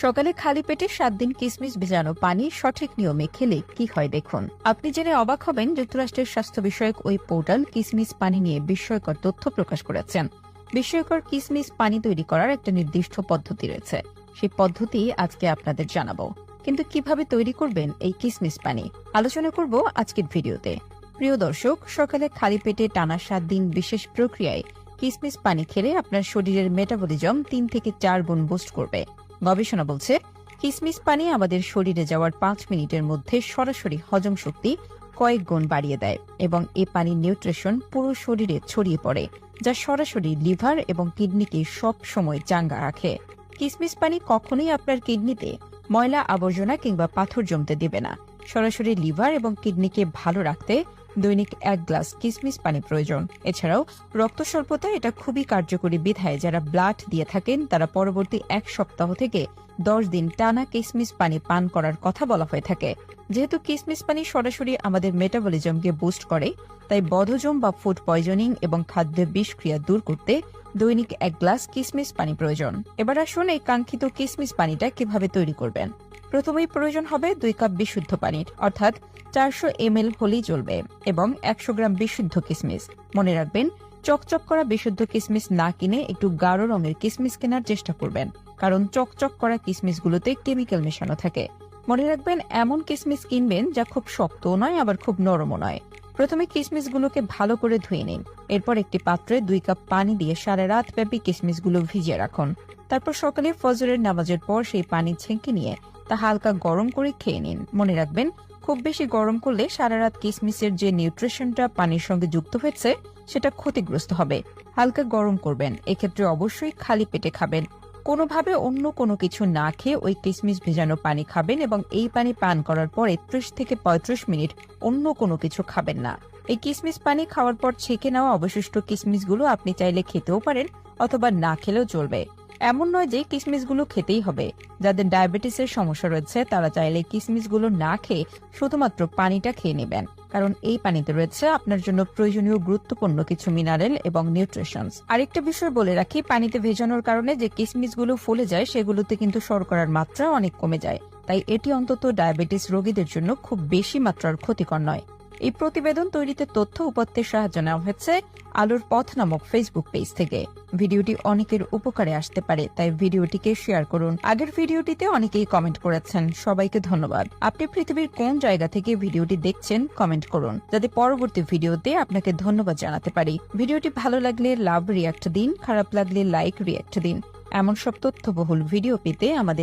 সকালে খালি পেটে 7 দিন কিসমিস ভেজানো পানি সঠিক নিয়মে খেলে কি হয় দেখুন। আপনি জেনে অবাক হবেন, যুক্তরাষ্ট্রের স্বাস্থ্য বিষয়ক ওই পোর্টাল কিসমিস পানি নিয়ে বিস্ময়কর তথ্য প্রকাশ করেছেন। বিস্ময়কর কিসমিস পানি তৈরি করার একটা নির্দিষ্ট পদ্ধতি রয়েছে। সেই পদ্ধতি আজকে আপনাদের জানাবো। কিন্তু কিভাবে তৈরি করবেন এই কিসমিস পানি, আলোচনা করব আজকের ভিডিওতে। প্রিয় দর্শক, সকালে খালি পেটে টানা 7 দিন বিশেষ প্রক্রিয়ায় কিসমিস পানি খেলে আপনার শরীরের মেটাবলিজম 3 থেকে 4 গুণ বুস্ট করবে। গবেষণা বলছে, কিসমিস পানি আমাদের শরীরে যাওয়ার 5 মিনিটের মধ্যে সরাসরি হজম শক্তি কয়েক গুণ বাড়িয়ে দেয় এবং এ পানির নিউট্রিশন পুরো শরীরে ছড়িয়ে পড়ে, যা সরাসরি লিভার এবং কিডনিকে সব সময় চাঙ্গা রাখে। কিসমিস পানি কখনোই আপনার কিডনিতে ময়লা আবর্জনা কিংবা পাথর জমতে দেবে না। সরাসরি লিভার এবং কিডনিকে ভালো রাখতে দৈনিক 1 গ্লাস কিসমিস পানি প্রয়োজন। এছাড়াও রক্ত স্বল্পতায় এটা খুবই কার্যকরী বিধায় যারা ব্লাড দিয়ে থাকেন তারা পরবর্তী 1 সপ্তাহ থেকে 10 দিন টানা কিসমিস পানি পান করার কথা বলা হয়ে থাকে। যেহেতু কিসমিস পানি সরাসরি আমাদের মেটাবলিজমকে বুস্ট করে, তাই বদহজম বা ফুড পয়জনিং এবং খাদ্যের বিষক্রিয়া দূর করতে দৈনিক 1 গ্লাস কিসমিস পানি প্রয়োজন। এবার আসুন এই কাঙ্ক্ষিত কিসমিস পানিটা কিভাবে তৈরি করবেন। প্রথমেই প্রয়োজন হবে 2 কাপ বিশুদ্ধ পানির, অর্থাৎ 400 ml হলেই চলবে, এবং 100 গ্রাম বিশুদ্ধ কিসমিস। মনে রাখবেন, চকচক করা বিশুদ্ধ কিসমিস না কিনে একটু গাঢ় রঙের কিসমিস কেনার চেষ্টা করবেন, কারণ চকচক করা কিসমিসগুলোতে কেমিক্যাল মেশানো থাকে। মনে রাখবেন, এমন কিসমিস কিনবেন যা খুব শক্তও নয় আবার খুব নরমও নয়। প্রথমে কিসমিসগুলোকে ভালো করে ধুয়ে নিন। এরপর একটি পাত্রে 2 কাপ পানি দিয়ে সারা রাত ব্যাপী কিসমিসগুলো ভিজিয়ে রাখুন। তারপর সকালে ফজরের নামাজের পর সেই পানি ছেঁকে নিয়ে তা হালকা গরম করে খেয়ে নিন। মনে রাখবেন, খুব বেশি গরম করলে সারা রাত কিসমিসের যে নিউট্রিশনটা পানির সঙ্গে যুক্ত হয়েছে সেটা ক্ষতিগ্রস্ত হবে। হালকা গরম করবেন। এক্ষেত্রে অবশ্যই খালি পেটে খাবেন। কোনোভাবে অন্য কোনো কিছু না খেয়ে ওই কিসমিস ভেজানো পানি খাবেন এবং এই পানি পান করার পরে 30 থেকে 35 মিনিট অন্য কোনো কিছু খাবেন না। এই কিসমিস পানি খাওয়ার পর ছেঁকে নেওয়া অবশিষ্ট কিসমিসগুলো আপনি চাইলে খেতেও পারেন অথবা না খেলেও চলবে। এমন নয় যে কিসমিসগুলো খেতেই হবে। যাদের ডায়াবেটিসের সমস্যা রয়েছে তারা চাইলে কিসমিসগুলো না খেয়ে শুধুমাত্র পানিটা খেয়ে নেবেন, কারণ এই পানিতে রয়েছে আপনার জন্য প্রয়োজনীয় গুরুত্বপূর্ণ কিছু মিনারেল এবং নিউট্রিশনস। আরেকটা বিষয় বলে রাখি, পানিতে ভেজানোর কারণে যে কিসমিসগুলো ফুলে যায় সেগুলোতে কিন্তু শর্করার মাত্রা অনেক কমে যায়, তাই এটি অন্তত ডায়াবেটিস রোগীদের জন্য খুব বেশি মাত্রার ক্ষতিকর নয়। এই প্রতিবেদন তৈরিতে তথ্য উপাত্তের সাহায্য নেওয়া হয়েছে আলোর পথ নামক ফেসবুক পেজ থেকে। ভিডিওটি অনেকের উপকারে আসতে পারে, তাই ভিডিওটিকে শেয়ার করুন। আগের ভিডিওটিতে অনেকেই কমেন্ট করেছেন, সবাইকে ধন্যবাদ। আপনি পৃথিবীর কোন জায়গা থেকে ভিডিওটি দেখছেন কমেন্ট করুন, যাতে পরবর্তী ভিডিওতে আপনাকে ধন্যবাদ জানাতে পারি। ভিডিওটি ভালো লাগলে লাভ রিয়াক্ট দিন, খারাপ লাগলে লাইক রিয়াক্ট দিন। এমন সব তথ্যবহুল ভিডিও পেতে আমাদের